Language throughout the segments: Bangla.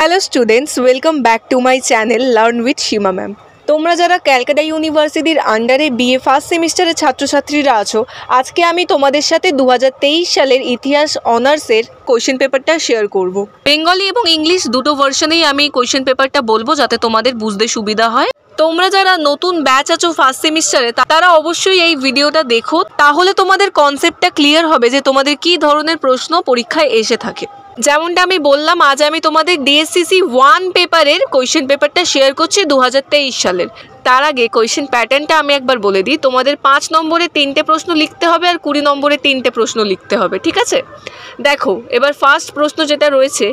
Hello students, welcome back to my channel learn with Seema ma'am. তোমরা যারা ক্যালকাটা ইউনিভার্সিটির আন্ডারে বিএ ফার্স্ট সেমিস্টারের ছাত্রছাত্রীরা আছো, আজকে আমি তোমাদের সাথে 2023 সালের ইতিহাস অনার্সের কোয়েশ্চেন পেপারটা শেয়ার করব। বেঙ্গলি এবং ইংলিশ দুটো ভার্সনেই আমি কোয়েশ্চেন পেপারটা বলবো যাতে তোমাদের বুঝতে সুবিধা হয়। তোমরা যারা নতুন ব্যাচ আছো ফার্স্ট সেমিস্টারে, তারা অবশ্যই এই ভিডিওটা দেখো, তাহলে তোমাদের কনসেপ্টটা ক্লিয়ার হবে যে তোমাদের কী ধরনের প্রশ্ন পরীক্ষায় এসে থাকে। যেমনটা আমি বললাম, আজ আমি তোমাদের ডিএসসিসি 1 পেপারের কোয়েশ্চেন পেপারটা শেয়ার করছি 2023 সালের। তার আগে কোয়েশ্চেন প্যাটার্নটা আমি একবার বলে দিই। তোমাদের 5 নম্বরে 3টে প্রশ্ন লিখতে হবে আর 20 নম্বরে 3টে প্রশ্ন লিখতে হবে, ঠিক আছে? দেখো, এবার ফার্স্ট প্রশ্ন যেটা রয়েছে,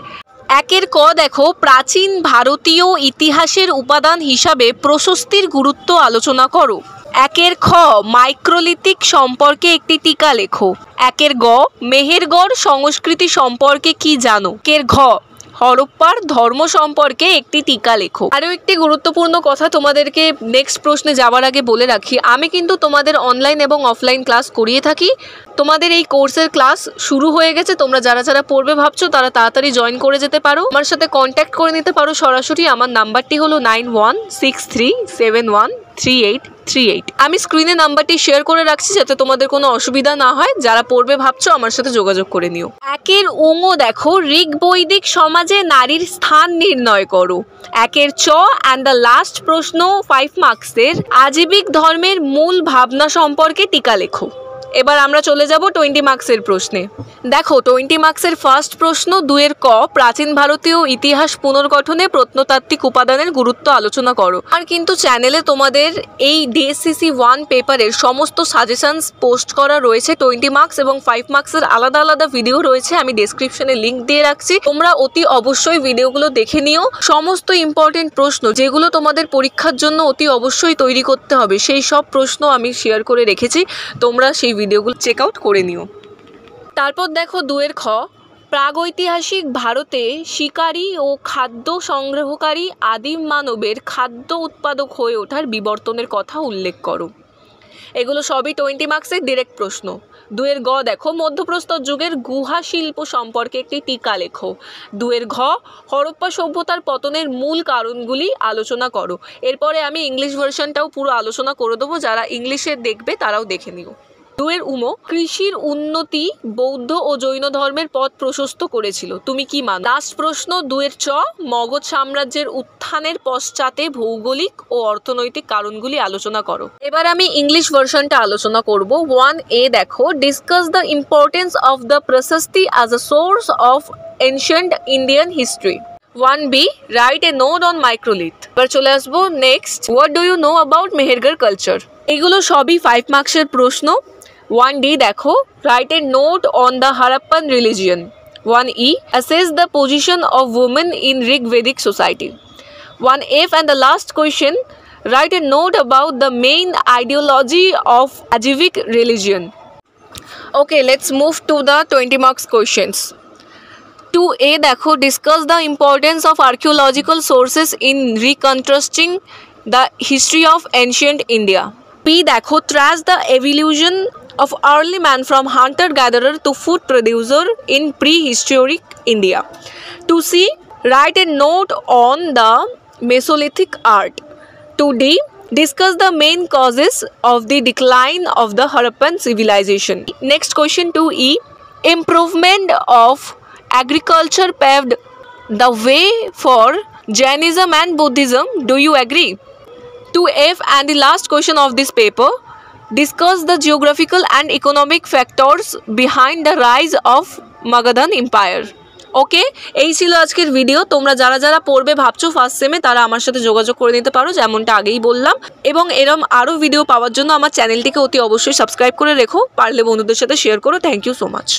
একের ক দেখো, প্রাচীন ভারতীয় ইতিহাসের উপাদান হিসাবে প্রশস্তির গুরুত্ব আলোচনা করো। একের খ, মাইক্রোলিথিক সম্পর্কে একটি টিকা লেখো। একের গ, মেহেরগড় সংস্কৃতি সম্পর্কে কি জানো। একের ঘ, হরপ্পার ধর্ম সম্পর্কে একটি টিকা লেখো। আরও একটি গুরুত্বপূর্ণ কথা তোমাদেরকে নেক্সট প্রশ্নে যাওয়ার আগে বলে রাখি, আমি কিন্তু তোমাদের অনলাইন এবং অফলাইন ক্লাস করিয়ে থাকি। তোমাদের এই কোর্সের ক্লাস শুরু হয়ে গেছে। তোমরা যারা যারা পড়বে ভাবছো তারা তাড়াতাড়ি জয়েন করে যেতে পারো, আমার সাথে কন্ট্যাক্ট করে নিতে পারো সরাসরি। আমার নাম্বারটি হলো 9163713838। আমি স্ক্রিনে নাম্বারটি শেয়ার করে রাখছি যাতে তোমাদের কোনো অসুবিধা না হয়। যারা পড়বে ভাবছো আমার সাথে যোগাযোগ করে নিও। একের ওঙ দেখো, ঋগ বৈদিক সমাজে নারীর স্থান নির্ণয় করো। একের চ অ্যান্ড দ্য লাস্ট প্রশ্ন 5 মার্কসের, আজীবিক ধর্মের মূল ভাবনা সম্পর্কে টিকা লেখো। এবার আমরা চলে যাব 20 মার্কসের প্রশ্নে। দেখো, 20 মার্কসের ফার্স্ট প্রশ্ন 2 ক, প্রাচীন ভারতীয় ইতিহাস পুনর্গঠনে প্রত্নতাত্ত্বিক উপাদানের গুরুত্ব আলোচনা করো। আর কিন্তু চ্যানেলে তোমাদের এই ডিএসসিসি 1 পেপারের সমস্ত সাজেশনস পোস্ট করা রয়েছে। 20 মার্কস এবং 5 মার্কসের আলাদা আলাদা ভিডিও রয়েছে, আমি ডেসক্রিপশনে লিঙ্ক দিয়ে রাখছি। তোমরা অতি অবশ্যই ভিডিওগুলো দেখে নিও। সমস্ত ইম্পর্টেন্ট প্রশ্ন যেগুলো তোমাদের পরীক্ষার জন্য অতি অবশ্যই তৈরি করতে হবে, সেই সব প্রশ্ন আমি শেয়ার করে রেখেছি। তোমরা সেই ভিডিওগুলো চেক আউট করে নিও। তারপর দেখো 2 খ, প্রাগৈতিহাসিক ভারতে শিকারী ও খাদ্য সংগ্রহকারী আদিম মানবের খাদ্য উৎপাদক হয়ে ওঠার বিবর্তনের কথা উল্লেখ করো। এগুলো সবই 20 মার্কসের ডিরেক্ট প্রশ্ন। 2 গ দেখো, মধ্যপ্রস্তর যুগের গুহা শিল্প সম্পর্কে একটি টিকা লেখো। 2 ঘ, হরপ্পা সভ্যতার পতনের মূল কারণগুলি আলোচনা করো। এরপরে আমি ইংলিশ ভার্সনটাও পুরো আলোচনা করে দেবো, যারা ইংলিশে দেখবে তারাও দেখে নিও। 2 উম, কৃষির উন্নতি বৌদ্ধ ও জৈন ধর্মের পথ প্রশস্ত করেছিল, তুমি কি মানো। লাস্ট প্রশ্ন 2 চ, মগধ সাম্রাজ্যের উত্থানের পশ্চাতে ভৌগোলিক ও অর্থনৈতিক কারণগুলি আলোচনা করো। এবার আমি ইংলিশ ভার্সনটা আলোচনা করব। 1a দেখো, discuss the importance of the prashasti as a source of ancient Indian history. 1b, write a note on microlith. এবার চলে আসবো next, what do you know about Mehrgarh culture. এগুলো সবই 5 মার্কসের প্রশ্ন। 1d দেখো, write a note on the Harappan religion. 1e, assess the position of women in Rig Vedic society. 1f and the last question, write a note about the main ideology of Ajivic religion. Okay, let's move to the 20 marks questions. 2a দেখো, discuss the importance of archaeological sources in reconstructing the history of ancient India. B দেখো, trace the evolution of early man from hunter-gatherer to food producer in prehistoric India. 2c, write a note on the Mesolithic art. 2d, discuss the main causes of the decline of the Harappan civilization. Next question 2e, improvement of agriculture paved the way for Jainism and Buddhism. Do you agree? 2f and the last question of this paper, discuss the geographical and economic factors behind the rise of Magadhan Empire. ওকে, এই ছিল আজকের ভিডিও। তোমরা যারা যারা পড়বে ভাবছো ফার্স্ট সেমে, তারা আমার সাথে যোগাযোগ করে নিতে পারো, যেমনটা আগেই বললাম। এবং এরম আরও ভিডিও পাওয়ার জন্য আমার চ্যানেলটিকে অতি অবশ্যই সাবস্ক্রাইব করে রেখো, পারলে বন্ধুদের সাথে শেয়ার করো। Thank you so much.